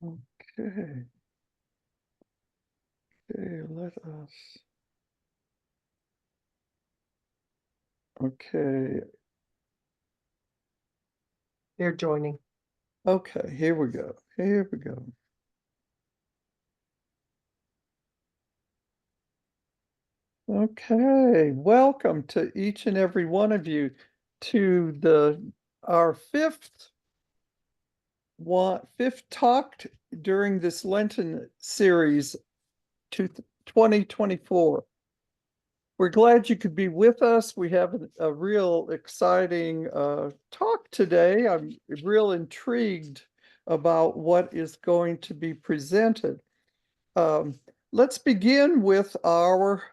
Okay. Okay, let us. Okay. They're joining. Okay, here we go. Here we go. Okay, welcome to each and every one of you to our fifth talk during this Lenten series to 2024. We're glad you could be with us. We have a real exciting talk today. I'm real intrigued about what is going to be presented. Let's begin with our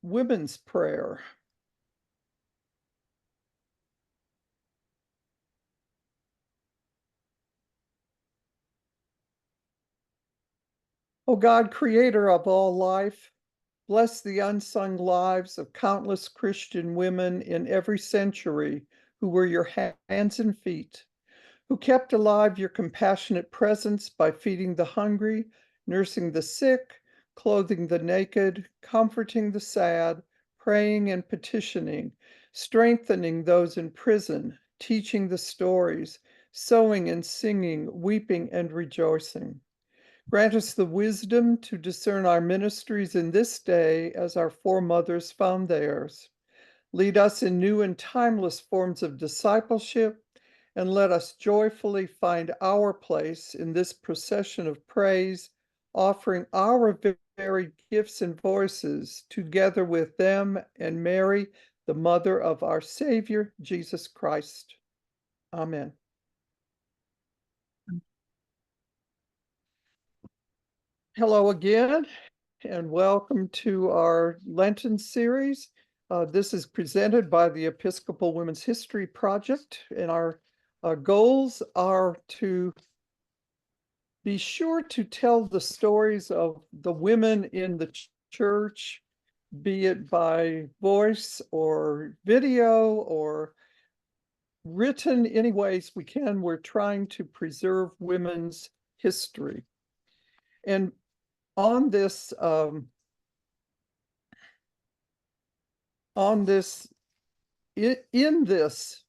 women's prayer. O God, creator of all life, bless the unsung lives of countless Christian women in every century who were your hands and feet, who kept alive your compassionate presence by feeding the hungry, nursing the sick, clothing the naked, comforting the sad, praying and petitioning, strengthening those in prison, teaching the stories, sewing and singing, weeping and rejoicing. Grant us the wisdom to discern our ministries in this day as our foremothers found theirs. Lead us in new and timeless forms of discipleship, and let us joyfully find our place in this procession of praise, offering our very gifts and voices together with them and Mary, the mother of our Savior, Jesus Christ. Amen. Hello again, and welcome to our Lenten series. This is presented by the Episcopal Women's History Project, and our goals are to be sure to tell the stories of the women in the church, be it by voice or video or written any ways we can. We're trying to preserve women's history. And on this in this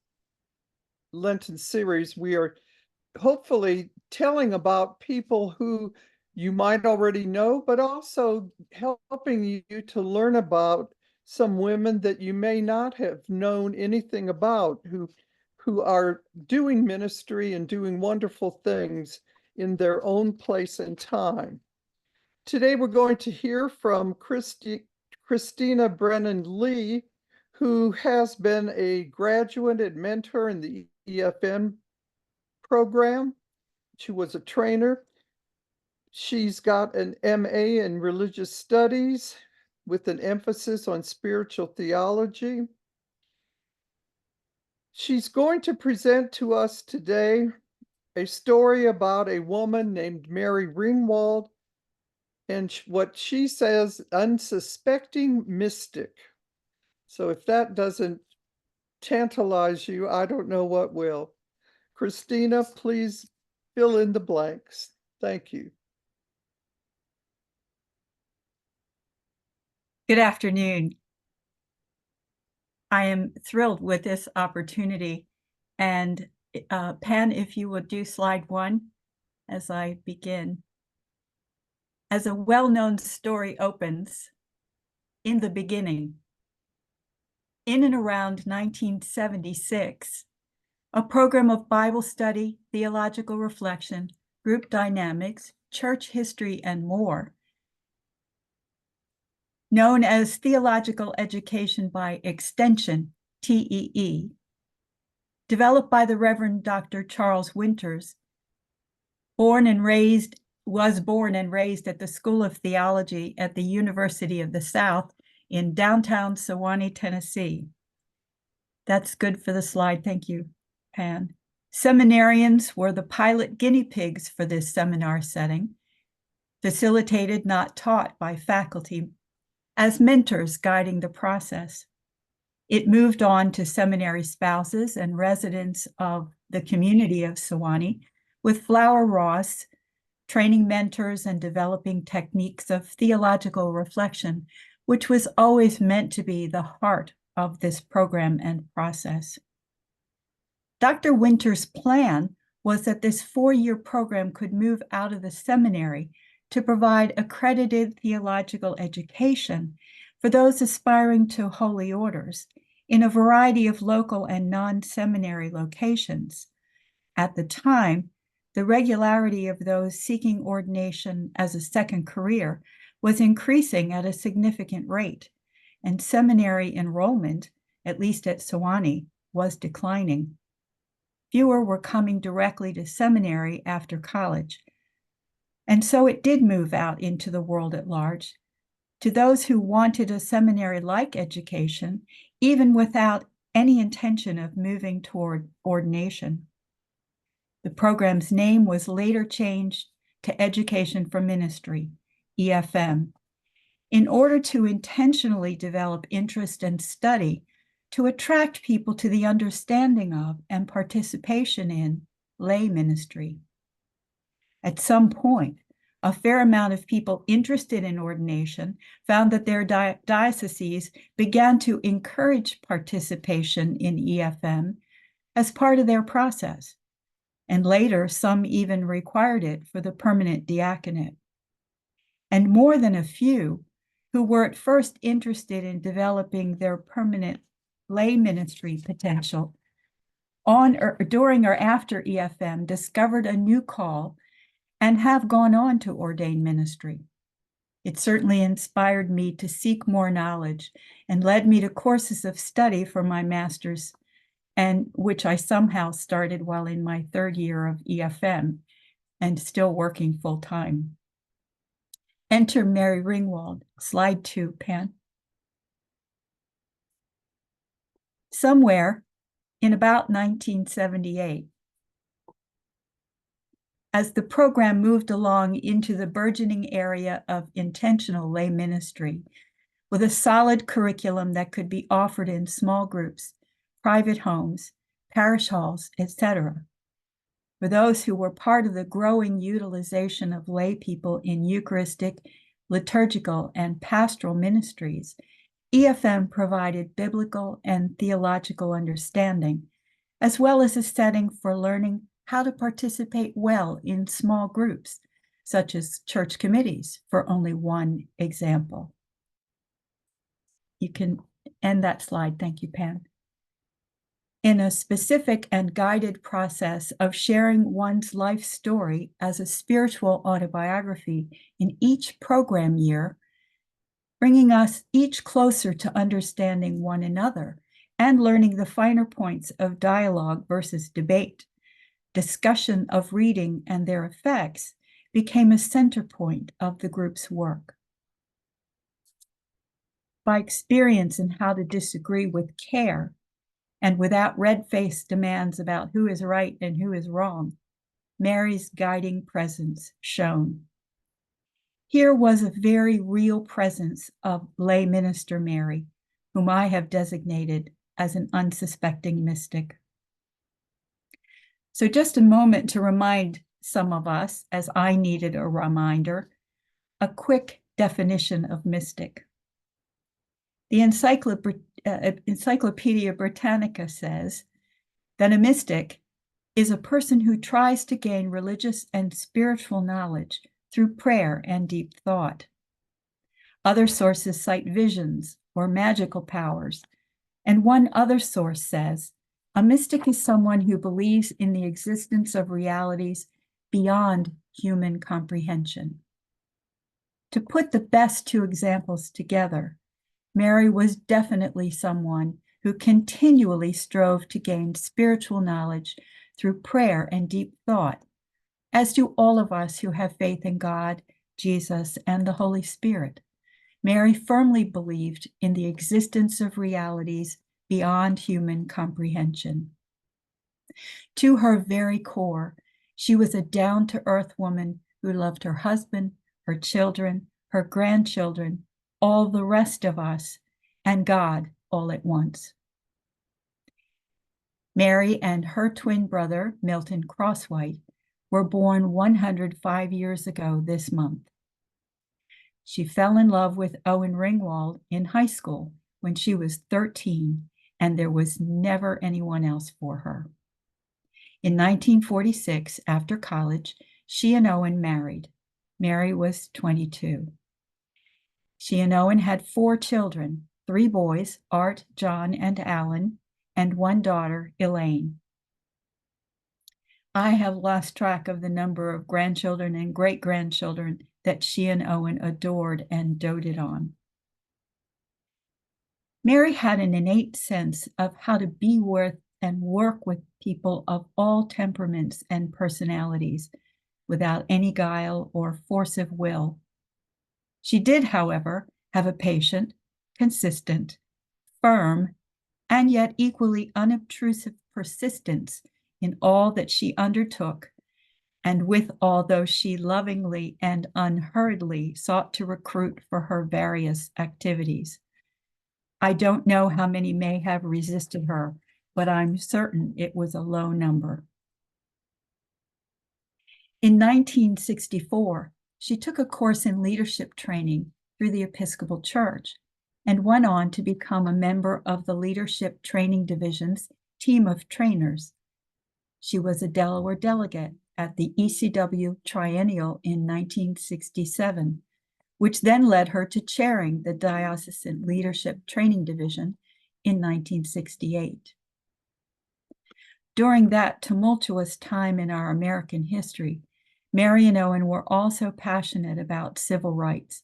Lenten series, we are hopefully telling about people who you might already know, but also helping you to learn about some women that you may not have known anything about, who are doing ministry and doing wonderful things in their own place and time. Today, we're going to hear from Christina Brennan-Lee, who has been a graduate and mentor in the EFN program. She was a trainer. She's got an MA in religious studies with an emphasis on spiritual theology. She's going to present to us today a story about a woman named Mary Ringwald and what she says, unsuspecting mystic. So if that doesn't tantalize you, I don't know what will. Christina, please fill in the blanks. Thank you. Good afternoon. I am thrilled with this opportunity. And Pan, if you would do slide 1 as I begin. As a well-known story opens, in the beginning, in and around 1976, a program of Bible study, theological reflection, group dynamics, church history, and more, known as Theological Education by Extension, TEE, developed by the Reverend Dr. Charles Winters, was born and raised at the School of Theology at the University of the South in downtown Sewanee, Tennessee. That's good for the slide. Thank you, Pan. Seminarians were the pilot guinea pigs for this seminar setting, facilitated, not taught, by faculty as mentors guiding the process. It moved on to seminary spouses and residents of the community of Sewanee with Flower Ross training mentors and developing techniques of theological reflection, which was always meant to be the heart of this program and process. Dr. Winter's plan was that this 4-year program could move out of the seminary to provide accredited theological education for those aspiring to holy orders in a variety of local and non-seminary locations. At the time, the regularity of those seeking ordination as a second career was increasing at a significant rate, and seminary enrollment, at least at Sewanee, was declining. Fewer were coming directly to seminary after college. And so it did move out into the world at large. To those who wanted a seminary-like education, even without any intention of moving toward ordination. The program's name was later changed to Education for Ministry, EFM, in order to intentionally develop interest and study to attract people to the understanding of and participation in lay ministry. At some point, a fair amount of people interested in ordination found that their dioceses began to encourage participation in EFM as part of their process, and later some even required it for the permanent diaconate. And more than a few who were at first interested in developing their permanent lay ministry potential on or during or after EFM discovered a new call and have gone on to ordain ministry. It certainly inspired me to seek more knowledge and led me to courses of study for my master's, and which I somehow started while in my 3rd year of EFM and still working full-time. Enter Mary Ringwald. Slide 2, Pan. Somewhere in about 1978, as the program moved along into the burgeoning area of intentional lay ministry, with a solid curriculum that could be offered in small groups, private homes, parish halls, etc. For those who were part of the growing utilization of lay people in Eucharistic, liturgical, and pastoral ministries, EFM provided biblical and theological understanding, as well as a setting for learning how to participate well in small groups, such as church committees, for only one example. You can end that slide. Thank you, Pam. In a specific and guided process of sharing one's life story as a spiritual autobiography in each program year, bringing us each closer to understanding one another and learning the finer points of dialogue versus debate, discussion of reading and their effects became a center point of the group's work. By experience in how to disagree with care and without red-faced demands about who is right and who is wrong, Mary's guiding presence shone. Here was a very real presence of lay minister Mary, whom I have designated as an unsuspecting mystic. So just a moment to remind some of us, as I needed a reminder, a quick definition of mystic. The Encyclopedia Britannica says that a mystic is a person who tries to gain religious and spiritual knowledge through prayer and deep thought. Other sources cite visions or magical powers, and one other source says, a mystic is someone who believes in the existence of realities beyond human comprehension. To put the best two examples together, Mary was definitely someone who continually strove to gain spiritual knowledge through prayer and deep thought, as do all of us who have faith in God, Jesus, and the Holy Spirit. Mary firmly believed in the existence of realities beyond human comprehension. To her very core, she was a down-to-earth woman who loved her husband, her children, her grandchildren, all the rest of us, and God all at once. Mary and her twin brother, Milton Crosswhite, were born 105 years ago this month. She fell in love with Owen Ringwald in high school when she was 13, and there was never anyone else for her. In 1946, after college, she and Owen married. Mary was 22. She and Owen had 4 children, 3 boys, Art, John, and Alan, and 1 daughter, Elaine. I have lost track of the number of grandchildren and great-grandchildren that she and Owen adored and doted on. Mary had an innate sense of how to be with and work with people of all temperaments and personalities without any guile or force of will. She did, however, have a patient, consistent, firm, and yet equally unobtrusive persistence in all that she undertook, and with all those she lovingly and unhurriedly sought to recruit for her various activities. I don't know how many may have resisted her, but I'm certain it was a low number. In 1964, she took a course in leadership training through the Episcopal Church and went on to become a member of the Leadership Training Division's team of trainers. She was a Delaware delegate at the ECW Triennial in 1967, which then led her to chairing the Diocesan Leadership Training Division in 1968. During that tumultuous time in our American history, Mary and Owen were also passionate about civil rights,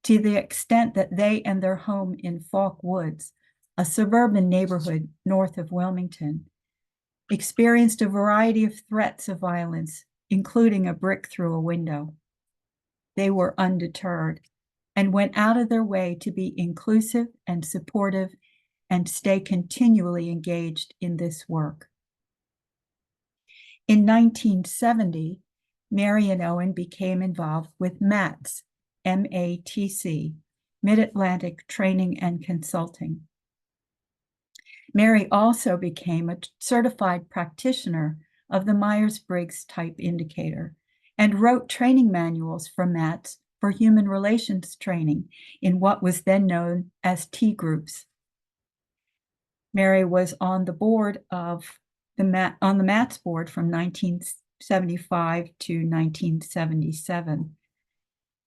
to the extent that they and their home in Falk Woods, a suburban neighborhood north of Wilmington, experienced a variety of threats of violence, including a brick through a window. They were undeterred and went out of their way to be inclusive and supportive and stay continually engaged in this work. In 1970, Mary and Owen became involved with MATC, M-A-T-C, Mid-Atlantic Training and Consulting. Mary also became a certified practitioner of the Myers-Briggs Type Indicator and wrote training manuals for MATC for human relations training in what was then known as T groups. Mary was on the board of the MATC board from 1975 to 1977.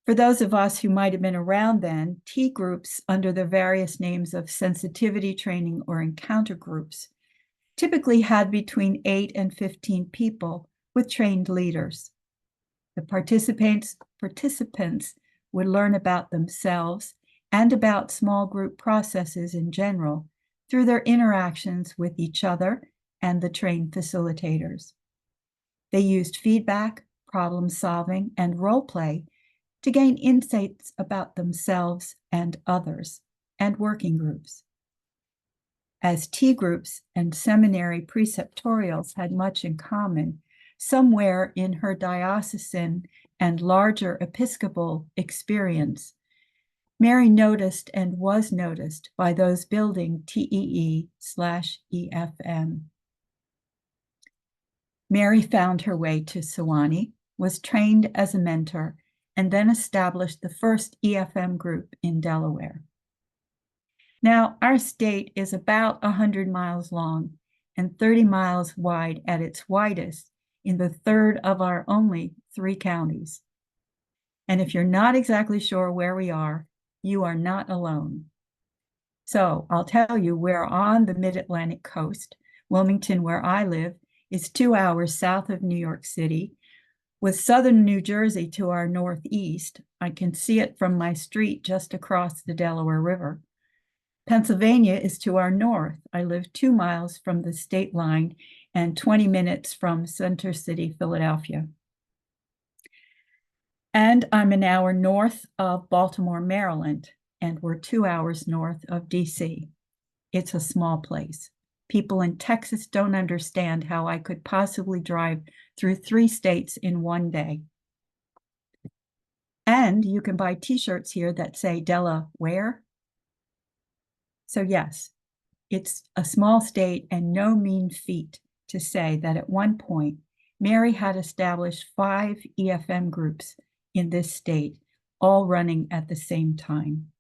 For those of us who might have been around then, T groups, under the various names of sensitivity training or encounter groups, typically had between 8 and 15 people with trained leaders. The participants would learn about themselves and about small group processes in general through their interactions with each other and the trained facilitators. They used feedback, problem solving, and role play to gain insights about themselves and others, and working groups. As T groups and seminary preceptorials had much in common, somewhere in her diocesan and larger Episcopal experience, Mary noticed and was noticed by those building TEE/EFM. Mary found her way to Sewanee, was trained as a mentor, and then established the first EFM group in Delaware. Now, our state is about 100 miles long and 30 miles wide at its widest in the third of our only 3 counties. And if you're not exactly sure where we are, you are not alone. So I'll tell you, we're on the Mid-Atlantic coast. Wilmington, where I live, is 2 hours south of New York City, with southern New Jersey to our northeast. I can see it from my street just across the Delaware River. Pennsylvania is to our north. I live 2 miles from the state line and 20 minutes from Center City, Philadelphia. And I'm an hour north of Baltimore, Maryland, and we're 2 hours north of DC. It's a small place. People in Texas don't understand how I could possibly drive through 3 states in one day. And you can buy t-shirts here that say Delaware. So yes, it's a small state and no mean feat to say that at one point Mary had established 5 EFM groups in this state, all running at the same time.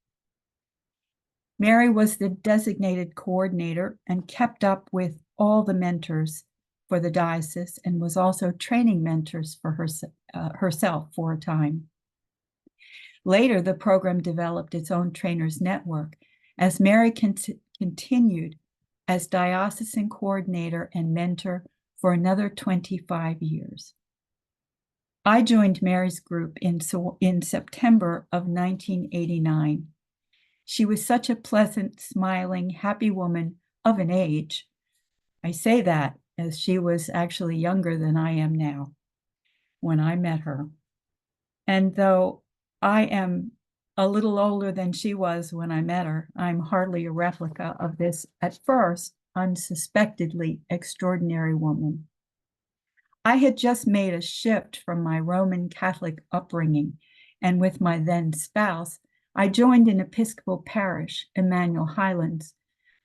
Mary was the designated coordinator and kept up with all the mentors for the diocese and was also training mentors for herself for a time. Later, the program developed its own trainers network as Mary continued as diocesan coordinator and mentor for another 25 years. I joined Mary's group in September of 1989. She was such a pleasant, smiling, happy woman of an age. I say that as she was actually younger than I am now when I met her. And though I am a little older than she was when I met her, I'm hardly a replica of this, at first, unsuspectedly extraordinary woman. I had just made a shift from my Roman Catholic upbringing, and with my then spouse, I joined an Episcopal parish, Emmanuel Highlands,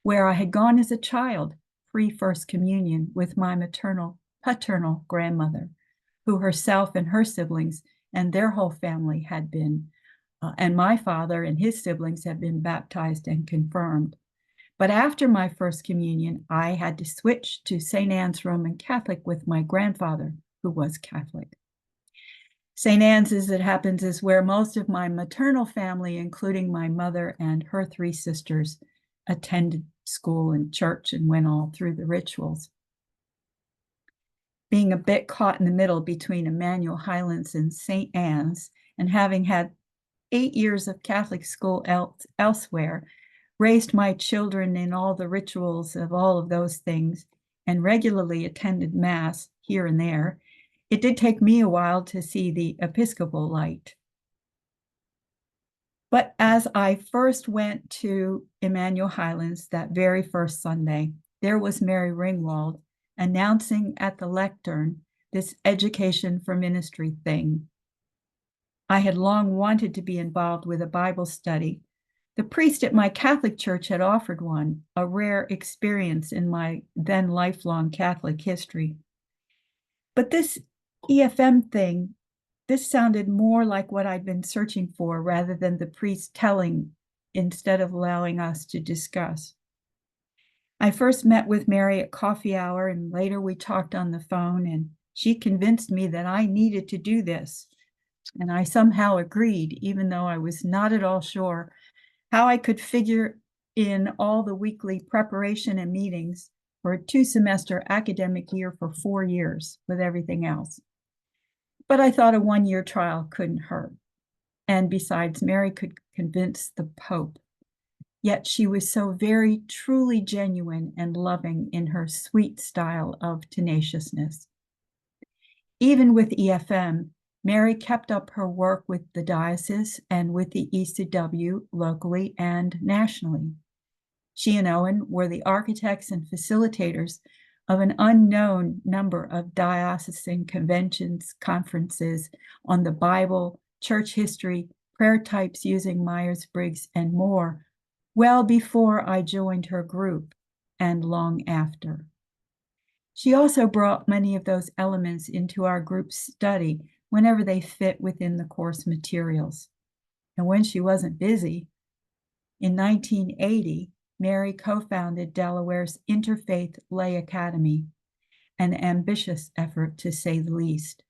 where I had gone as a child, pre-First Communion, with my paternal grandmother, who herself and her siblings and their whole family had been, and my father and his siblings had been baptized and confirmed. But after my First Communion, I had to switch to St. Anne's Roman Catholic with my grandfather, who was Catholic. St. Anne's, as it happens, is where most of my maternal family, including my mother and her 3 sisters, attended school and church and went all through the rituals. Being a bit caught in the middle between Emmanuel Highlands and St. Anne's, and having had 8 years of Catholic school elsewhere, raised my children in all the rituals of all of those things, and regularly attended Mass here and there, it did take me a while to see the Episcopal light. But as I first went to Emmanuel Highlands that very first Sunday, there was Mary Ringwald announcing at the lectern this education for ministry thing. I had long wanted to be involved with a Bible study. The priest at my Catholic church had offered one, a rare experience in my then lifelong Catholic history. But this EFM thing, this sounded more like what I'd been searching for rather than the priest telling instead of allowing us to discuss. I first met with Mary at coffee hour, and later we talked on the phone, and she convinced me that I needed to do this. And I somehow agreed, even though I was not at all sure how I could figure in all the weekly preparation and meetings for a 2-semester academic year for 4 years with everything else. But I thought a 1-year trial couldn't hurt. And besides, Mary could convince the Pope. Yet she was so very truly genuine and loving in her sweet style of tenaciousness. Even with EFM, Mary kept up her work with the diocese and with the ECW locally and nationally. She and Owen were the architects and facilitators of an unknown number of diocesan conventions, conferences on the Bible, church history, prayer types using Myers-Briggs, and more, well before I joined her group and long after. She also brought many of those elements into our group's study whenever they fit within the course materials. And when she wasn't busy, in 1980, Mary co-founded Delaware's Interfaith Lay Academy, an ambitious effort to say the least.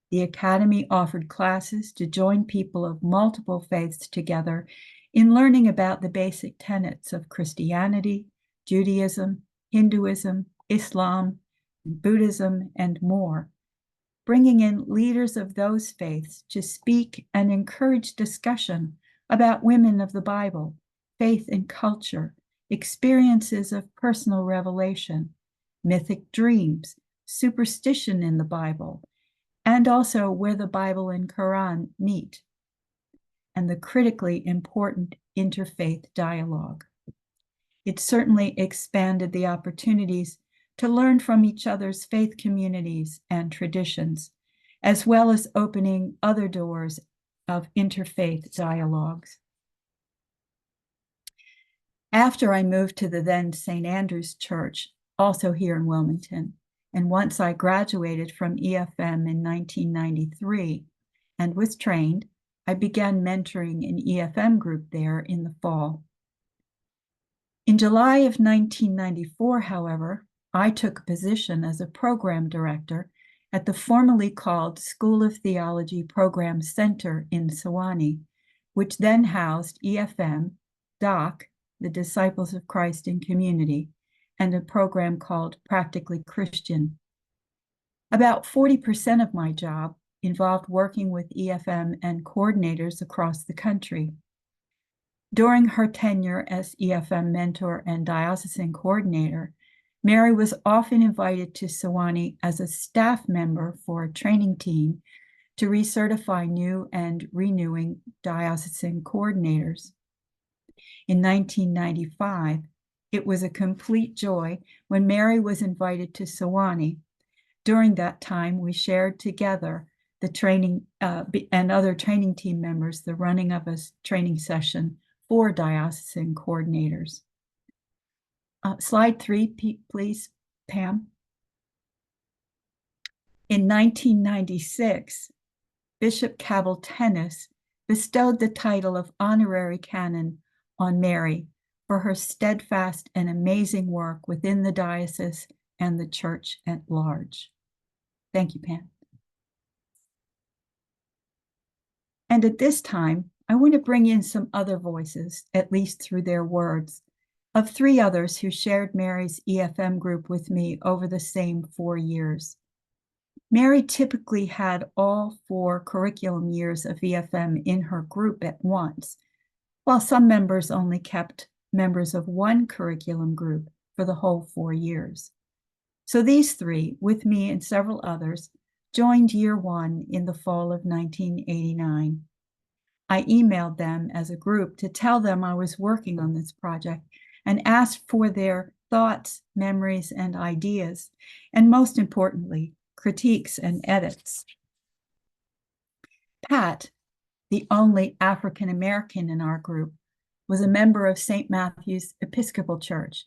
The academy offered classes to join people of multiple faiths together in learning about the basic tenets of Christianity, Judaism, Hinduism, Islam, Buddhism, and more, bringing in leaders of those faiths to speak and encourage discussion about women of the Bible, faith and culture, experiences of personal revelation, mythic dreams, superstition in the Bible, and also where the Bible and Quran meet, and the critically important interfaith dialogue. It certainly expanded the opportunities to learn from each other's faith communities and traditions, as well as opening other doors of interfaith dialogues. After I moved to the then St. Andrew's Church, also here in Wilmington, And once I graduated from EFM in 1993 and was trained, I began mentoring an EFM group there in the fall. In July of 1994, however, I took a position as a program director at the formerly called School of Theology Program Center in Sewanee, which then housed EFM, DOC, the Disciples of Christ in Community, and a program called Practically Christian. About 40% of my job involved working with EFM and coordinators across the country. During her tenure as EFM mentor and diocesan coordinator, Mary was often invited to Sewanee as a staff member for a training team to recertify new and renewing diocesan coordinators. In 1995, it was a complete joy when Mary was invited to Sewanee. During that time, we shared together the training and other training team members, the running of a training session for diocesan coordinators. Slide 3, please, Pam. In 1996, Bishop Cabell Tennis bestowed the title of honorary canon on Mary for her steadfast and amazing work within the diocese and the church at large. Thank you, Pam. And at this time, I want to bring in some other voices, at least through their words, of 3 others who shared Mary's EFM group with me over the same 4 years. Mary typically had all 4 curriculum years of EFM in her group at once, while some members only kept members of one curriculum group for the whole 4 years. So these 3, with me and several others, joined year 1 in the fall of 1989. I emailed them as a group to tell them I was working on this project and asked for their thoughts, memories, and ideas, and most importantly, critiques and edits. Pat, the only African American in our group, was a member of St. Matthew's Episcopal Church,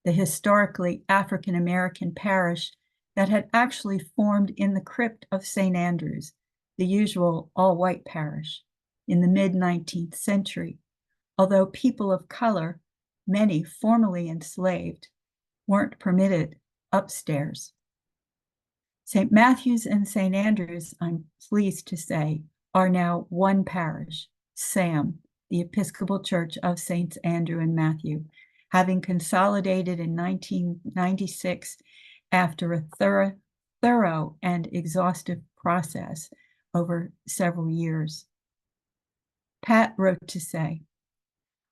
the historically African American parish that had actually formed in the crypt of St. Andrew's, the usual all-white parish, in the mid-19th century, although people of color, many formerly enslaved, weren't permitted upstairs. St. Matthew's and St. Andrew's, I'm pleased to say, are now one parish, SAM, the Episcopal Church of Saints Andrew and Matthew, having consolidated in 1996 after a thorough and exhaustive process over several years. Pat wrote to say,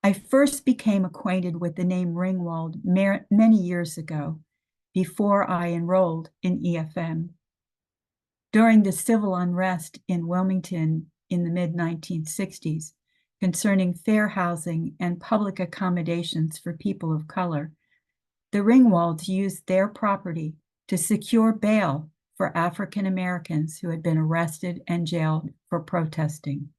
I first became acquainted with the name Ringwald many years ago, before I enrolled in EFM. During the civil unrest in Wilmington in the mid-1960s, concerning fair housing and public accommodations for people of color, the Ringwalds used their property to secure bail for African Americans who had been arrested and jailed for protesting.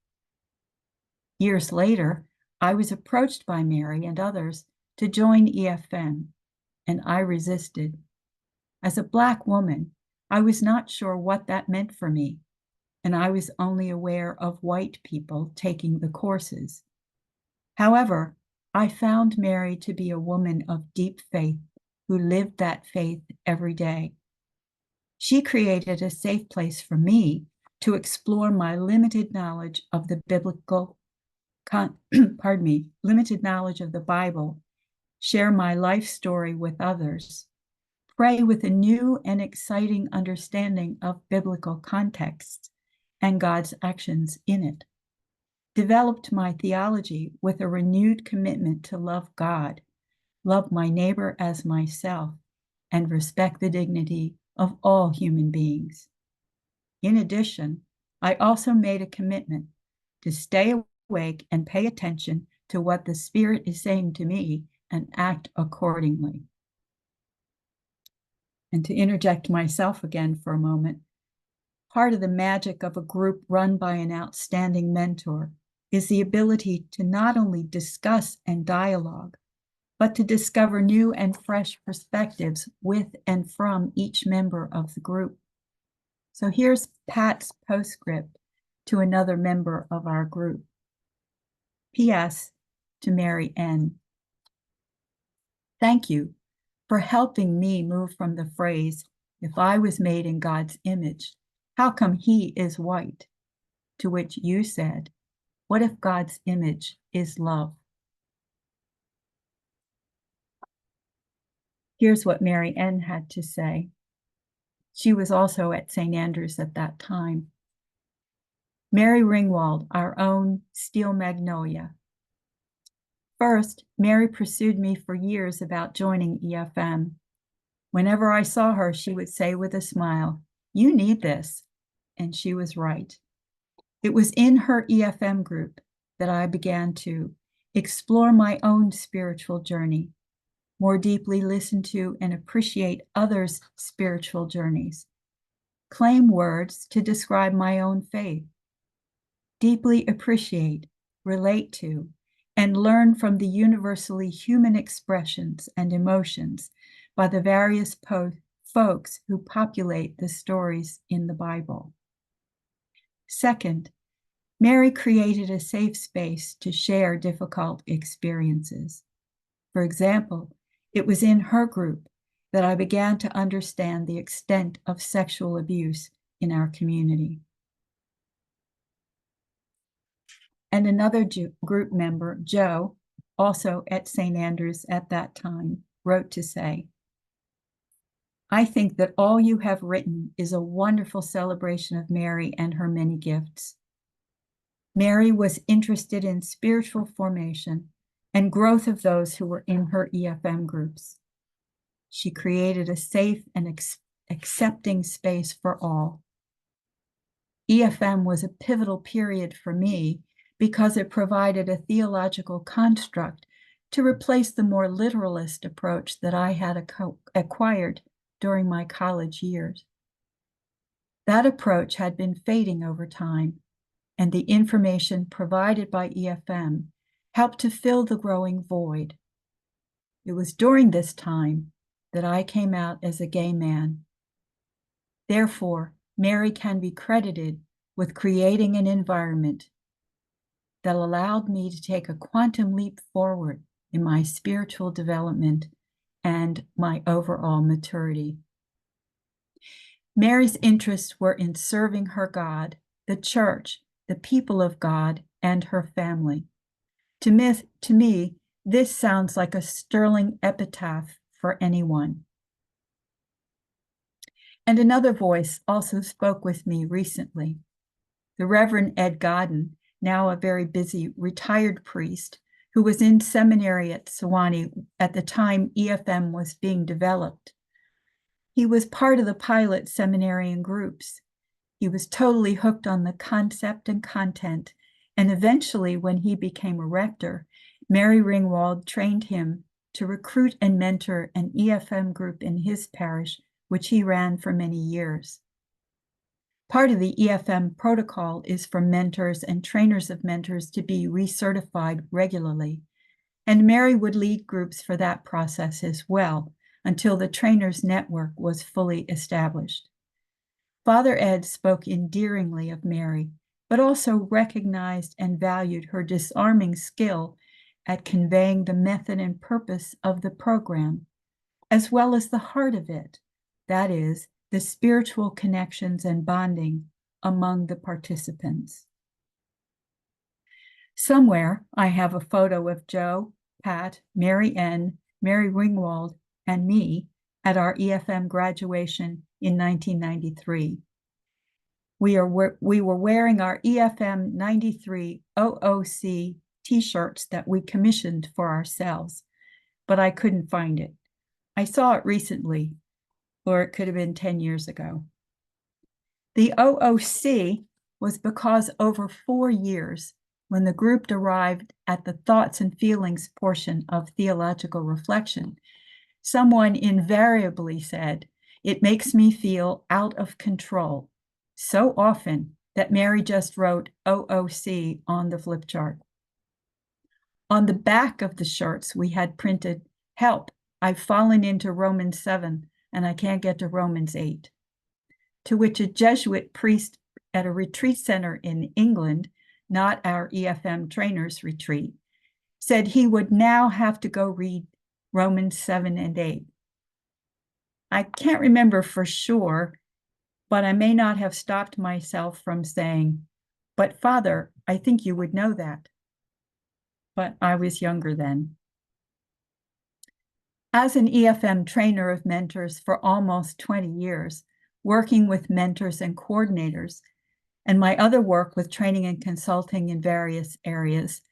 Years later, I was approached by Mary and others to join EFM, and I resisted. As a Black woman, I was not sure what that meant for me, and I was only aware of white people taking the courses. However, I found Mary to be a woman of deep faith who lived that faith every day. She created a safe place for me to explore my limited knowledge of the limited knowledge of the Bible, share my life story with others, pray with a new and exciting understanding of biblical contexts and God's actions in it, developed my theology with a renewed commitment to love God, love my neighbor as myself, and respect the dignity of all human beings. In addition, I also made a commitment to stay awake and pay attention to what the Spirit is saying to me and act accordingly. And to interject myself again for a moment, part of the magic of a group run by an outstanding mentor is the ability to not only discuss and dialogue, but to discover new and fresh perspectives with and from each member of the group. So here's Pat's postscript to another member of our group. P.S. to Mary N. Thank you for helping me move from the phrase, if I was made in God's image, how come he is white? To which you said, what if God's image is love? Here's what Mary N. had to say. She was also at St. Andrews at that time. Mary Ringwald, our own steel magnolia. First, Mary pursued me for years about joining EFM. Whenever I saw her, she would say with a smile, you need this. And she was right. It was in her EFM group that I began to explore my own spiritual journey, more deeply listen to and appreciate others' spiritual journeys, claim words to describe my own faith, deeply appreciate, relate to, and learn from the universally human expressions and emotions by the various folks who populate the stories in the Bible. Second, Mary created a safe space to share difficult experiences. For example, it was in her group that I began to understand the extent of sexual abuse in our community. And another group member, Joe, also at St. Andrews at that time, wrote to say, I think that all you have written is a wonderful celebration of Mary and her many gifts. Mary was interested in spiritual formation and growth of those who were in her EFM groups. She created a safe and accepting space for all. EFM was a pivotal period for me because it provided a theological construct to replace the more literalist approach that I had acquired during my college years. That approach had been fading over time, and the information provided by EFM helped to fill the growing void. It was during this time that I came out as a gay man. Therefore, Mary can be credited with creating an environment that allowed me to take a quantum leap forward in my spiritual development and my overall maturity. Mary's interests were in serving her God, the church, the people of God, and her family. To me, this sounds like a sterling epitaph for anyone. And another voice also spoke with me recently. The Reverend Ed Godden, now a very busy retired priest, who was in seminary at Sewanee at the time EFM was being developed. He was part of the pilot seminarian groups. He was totally hooked on the concept and content, and eventually, when he became a rector, Mary Ringwald trained him to recruit and mentor an EFM group in his parish, which he ran for many years. Part of the EFM protocol is for mentors and trainers of mentors to be recertified regularly, and Mary would lead groups for that process as well until the trainers' network was fully established. Father Ed spoke endearingly of Mary, but also recognized and valued her disarming skill at conveying the method and purpose of the program, as well as the heart of it, that is, the spiritual connections and bonding among the participants. Somewhere I have a photo of Joe, Pat, Mary N., Mary Ringwald, and me at our EFM graduation in 1993. We were wearing our EFM 93 OOC t-shirts that we commissioned for ourselves, but I couldn't find it. I saw it recently, or it could have been 10 years ago. The OOC was because over 4 years, when the group arrived at the thoughts and feelings portion of theological reflection, someone invariably said, "It makes me feel out of control," so often that Mary just wrote OOC on the flip chart. On the back of the shirts, we had printed, Help, I've fallen into Romans 7 and I can't get to Romans 8. To which a Jesuit priest at a retreat center in England, not our EFM trainers retreat, said he would now have to go read Romans 7 and 8. I can't remember for sure, but I may not have stopped myself from saying, "But Father, I think you would know that." But I was younger then. As an EFM trainer of mentors for almost 20 years, working with mentors and coordinators, and my other work with training and consulting in various areas,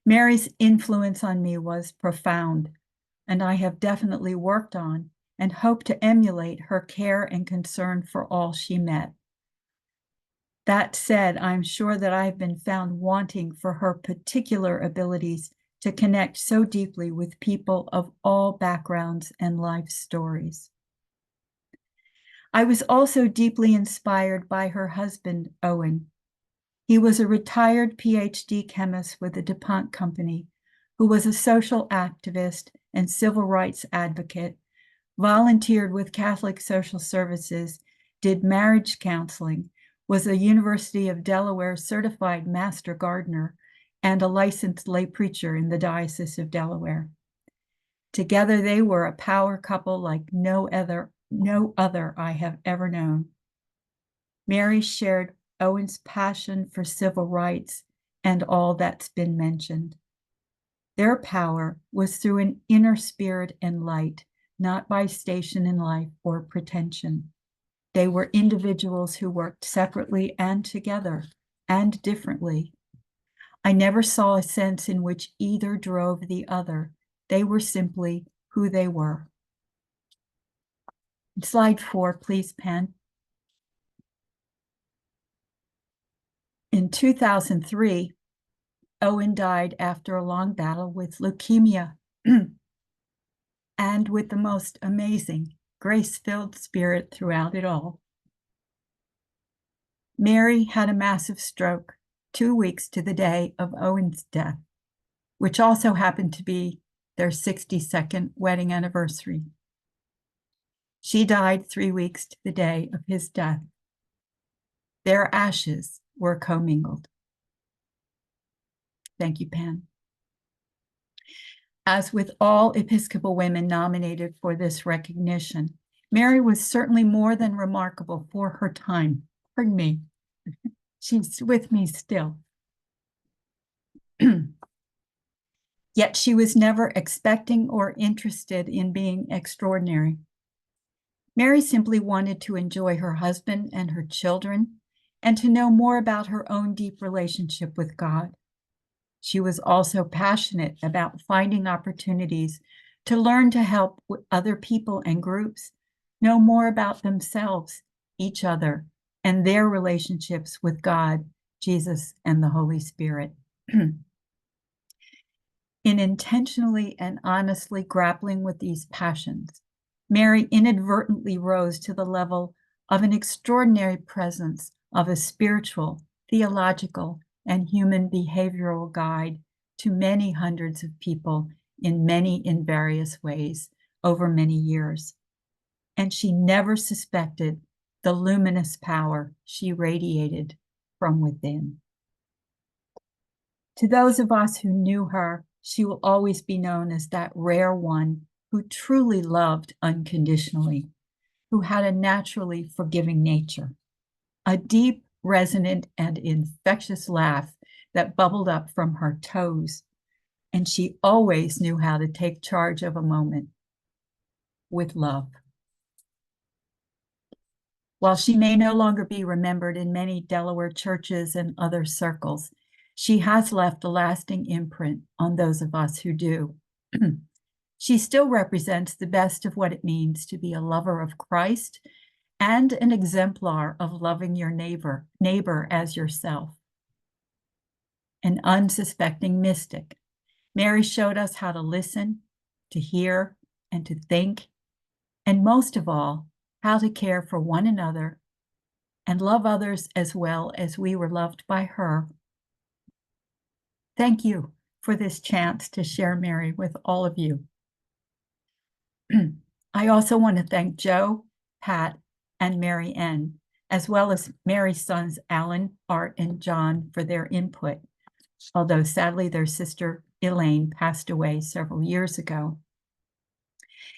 Mary's influence on me was profound, and I have definitely worked on and hope to emulate her care and concern for all she met. That said, I'm sure that I've been found wanting for her particular abilities to connect so deeply with people of all backgrounds and life stories. I was also deeply inspired by her husband, Owen. He was a retired PhD chemist with the DuPont Company, who was a social activist and civil rights advocate, volunteered with Catholic Social Services, did marriage counseling, was a University of Delaware certified master gardener, and a licensed lay preacher in the Diocese of Delaware. Together, they were a power couple like no other I have ever known. Mary shared Owen's passion for civil rights and all that's been mentioned. Their power was through an inner spirit and light, not by station in life or pretension. They were individuals who worked separately and together and differently. I never saw a sense in which either drove the other. They were simply who they were. Slide 4, please, Pen. In 2003, Owen died after a long battle with leukemia and with the most amazing, grace-filled spirit throughout it all. Mary had a massive stroke 2 weeks to the day of Owen's death, which also happened to be their 62nd wedding anniversary. She died 3 weeks to the day of his death. Their ashes were commingled. Thank you, Pam. As with all Episcopal women nominated for this recognition, Mary was certainly more than remarkable for her time. Pardon me. She's with me still. Yet she was never expecting or interested in being extraordinary. Mary simply wanted to enjoy her husband and her children and to know more about her own deep relationship with God. She was also passionate about finding opportunities to learn to help other people and groups know more about themselves, each other, and their relationships with God, Jesus, and the Holy Spirit. In intentionally and honestly grappling with these passions, Mary inadvertently rose to the level of an extraordinary presence of a spiritual, theological, and human behavioral guide to many hundreds of people in various ways over many years. And she never suspected the luminous power she radiated from within. To those of us who knew her, she will always be known as that rare one who truly loved unconditionally, who had a naturally forgiving nature, a deep, resonant, and infectious laugh that bubbled up from her toes, and she always knew how to take charge of a moment with love. While she may no longer be remembered in many Delaware churches and other circles, she has left a lasting imprint on those of us who do. She still represents the best of what it means to be a lover of Christ and an exemplar of loving your neighbor as yourself. An unsuspecting mystic, Mary showed us how to listen, to hear, and to think, and most of all, how to care for one another and love others as well as we were loved by her. Thank you for this chance to share Mary with all of you. I also want to thank Joe, Pat, and Mary Ann, as well as Mary's sons, Alan, Art, and John, for their input, although sadly their sister, Elaine, passed away several years ago.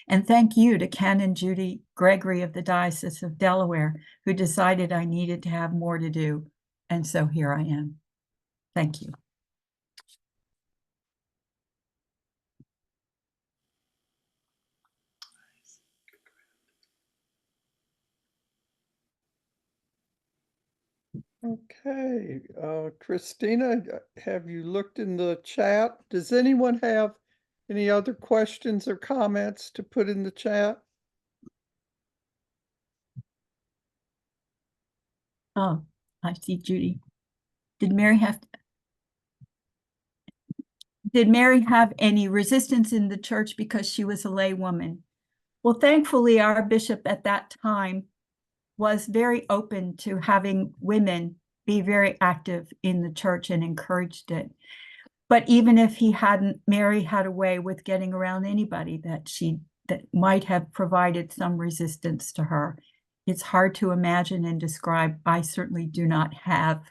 And thank you to Canon Judy Gregory of the Diocese of Delaware, who decided I needed to have more to do. And so here I am. Thank you. Okay, Christina, have you looked in the chat? Does anyone have any other questions or comments to put in the chat? Oh, I see Judy. Did Mary have any resistance in the church because she was a lay woman? Well, thankfully, our bishop at that time was very open to having women be very active in the church and encouraged it. But even if he hadn't, Mary had a way with getting around anybody that might have provided some resistance to her. It's hard to imagine and describe. I certainly do not have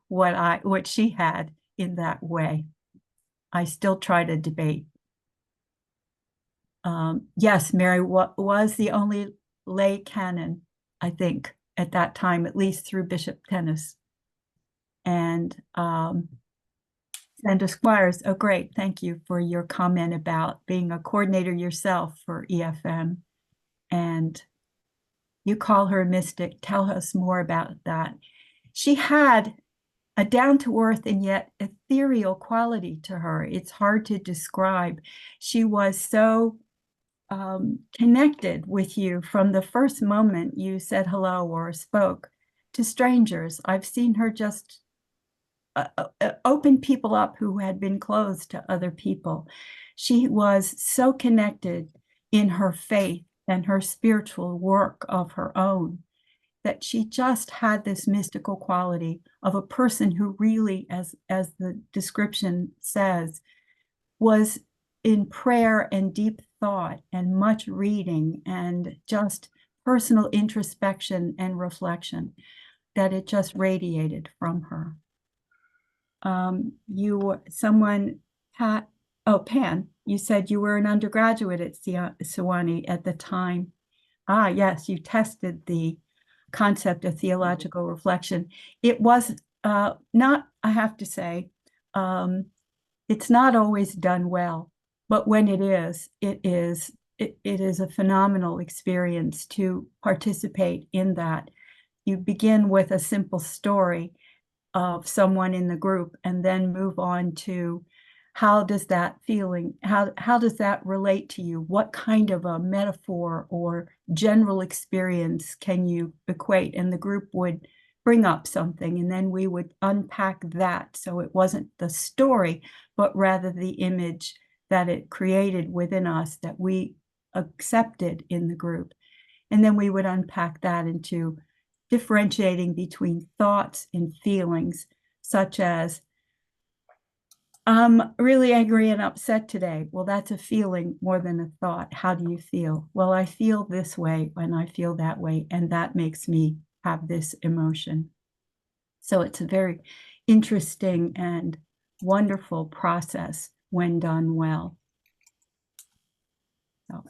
what she had in that way. I still try to debate. Yes, Mary was the only lay canon, I think, at that time, at least through Bishop Tennis. And Sandra Squires, oh, great. Thank you for your comment about being a coordinator yourself for EFM. And you call her a mystic. Tell us more about that. She had a down-to-earth and yet ethereal quality to her. It's hard to describe. She was so connected with you from the first moment you said hello or spoke to strangers. I've seen her just open people up who had been closed to other people. She was so connected in her faith and her spiritual work of her own that she just had this mystical quality of a person who really, as the description says, was in prayer and deep thought and much reading and just personal introspection and reflection, that it just radiated from her. Pan, you said you were an undergraduate at Sewanee at the time. Ah, yes, you tested the concept of theological reflection. It was not, I have to say, it's not always done well, but when it is a phenomenal experience to participate in that. You begin with a simple story of someone in the group and then move on to how does that relate to you? What kind of a metaphor or general experience can you equate? And the group would bring up something, and then we would unpack that. So it wasn't the story, but rather the image that it created within us that we accepted in the group. And then we would unpack that into differentiating between thoughts and feelings, such as, I'm really angry and upset today. Well, that's a feeling more than a thought. How do you feel? Well, I feel this way and I feel that way, and that makes me have this emotion. So it's a very interesting and wonderful process when done well. So.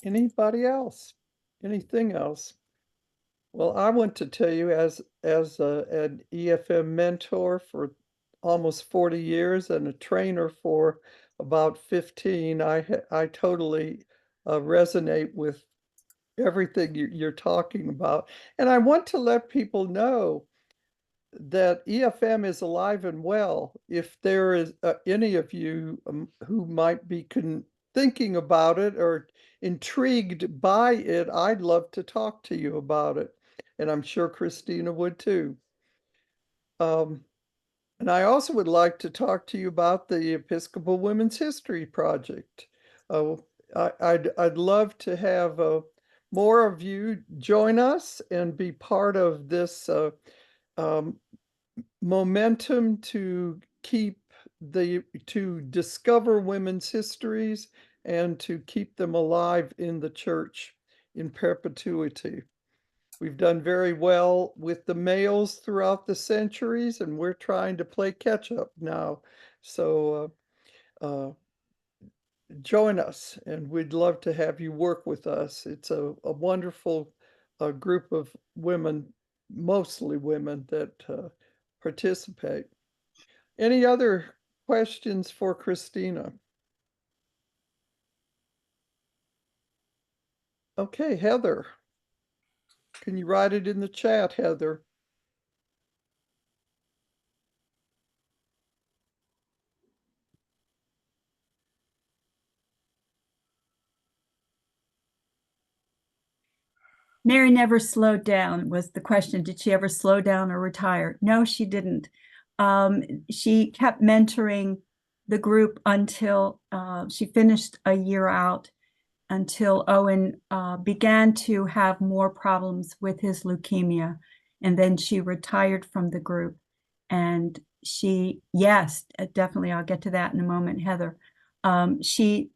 Anybody else? Anything else? Well, I want to tell you, as an EFM mentor for almost 40 years and a trainer for about 15, I totally resonate with everything you're talking about. And I want to let people know that EFM is alive and well. If there is any of you who might be thinking about it or intrigued by it, I'd love to talk to you about it. And I'm sure Christina would too. And I also would like to talk to you about the Episcopal Women's History Project. I'd love to have more of you join us and be part of this momentum to to discover women's histories and to keep them alive in the church in perpetuity. We've done very well with the males throughout the centuries, and we're trying to play catch up now. So join us, and we'd love to have you work with us. It's a wonderful group of women, mostly women, that participate. Any other questions for Christina? Okay, Heather. Can you write it in the chat, Heather? Mary never slowed down was the question. Did she ever slow down or retire? No, she didn't. She kept mentoring the group until she finished a year out, until Owen began to have more problems with his leukemia. And then she retired from the group. And yes, definitely, I'll get to that in a moment, Heather. She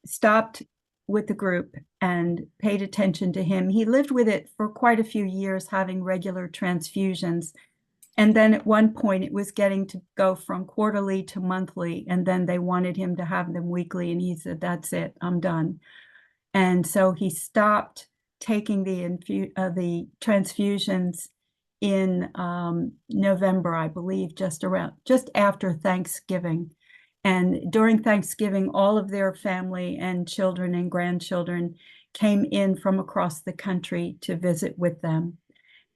stopped with the group and paid attention to him. He lived with it for quite a few years, having regular transfusions. And then at one point, it was getting to go from quarterly to monthly. And then they wanted him to have them weekly. And he said, "That's it, I'm done." And so he stopped taking the transfusions in November, I believe, just after Thanksgiving. And during Thanksgiving, all of their family and children and grandchildren came in from across the country to visit with them.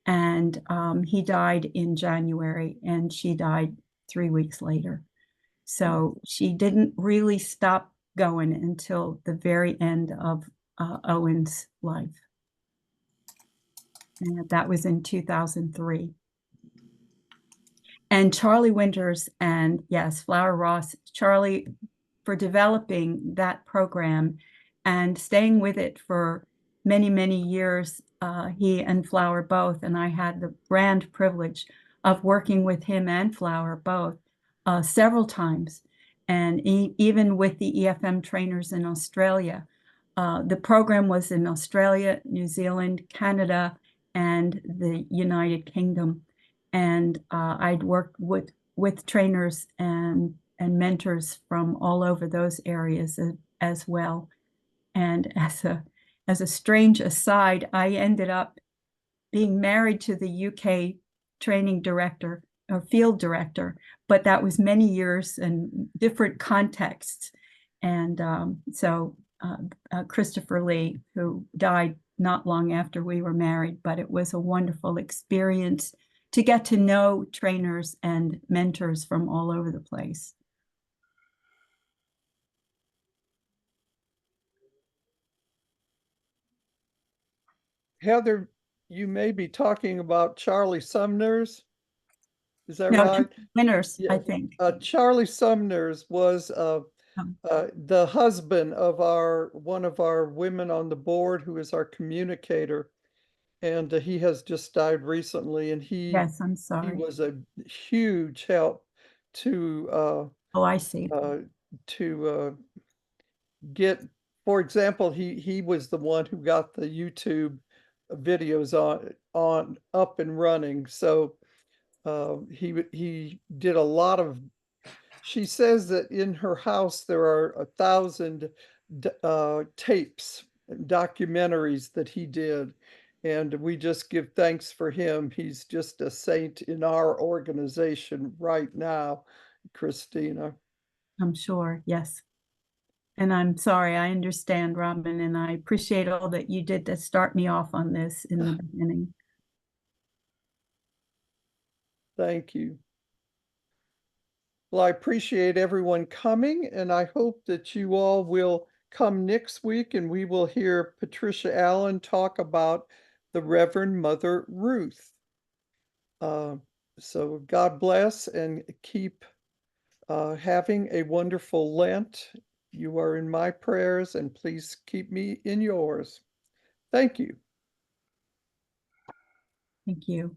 And he died in January, and she died 3 weeks later. So she didn't really stop going until the very end of Owen's life. And that was in 2003. And Charlie Winters and, yes, Flower Ross, Charlie, for developing that program and staying with it for many, many years. He and Flower both, and I had the grand privilege of working with him and Flower both several times. And even with the EFM trainers in Australia. The program was in Australia, New Zealand, Canada, and the United Kingdom. And I'd worked with trainers and mentors from all over those areas as well. And as a strange aside, I ended up being married to the UK training director or field director, but that was many years and different contexts. And so Christopher Lee, who died not long after we were married, but it was a wonderful experience to get to know trainers and mentors from all over the place. Heather, you may be talking about Charlie Sumner's. Is that No, right? Winners, Yeah. I think. Charlie Sumner's was the husband of one of our women on the board, who is our communicator, and he has just died recently. And Yes, I'm he sorry. was a huge help to Oh, I see. Get, for example, he was the one who got the YouTube videos on up and running. So he did a lot of. She says that in her house there are 1,000 tapes, documentaries that he did, and we just give thanks for him. He's just a saint in our organization right now, Christina. I'm sure, yes. And I'm sorry, I understand, Robin, and I appreciate all that you did to start me off on this in the beginning. Thank you. Well, I appreciate everyone coming, and I hope that you all will come next week and we will hear Patricia Allen talk about the Reverend Mother Ruth. So God bless and keep having a wonderful Lent. You are in my prayers, and please keep me in yours. Thank you. Thank you.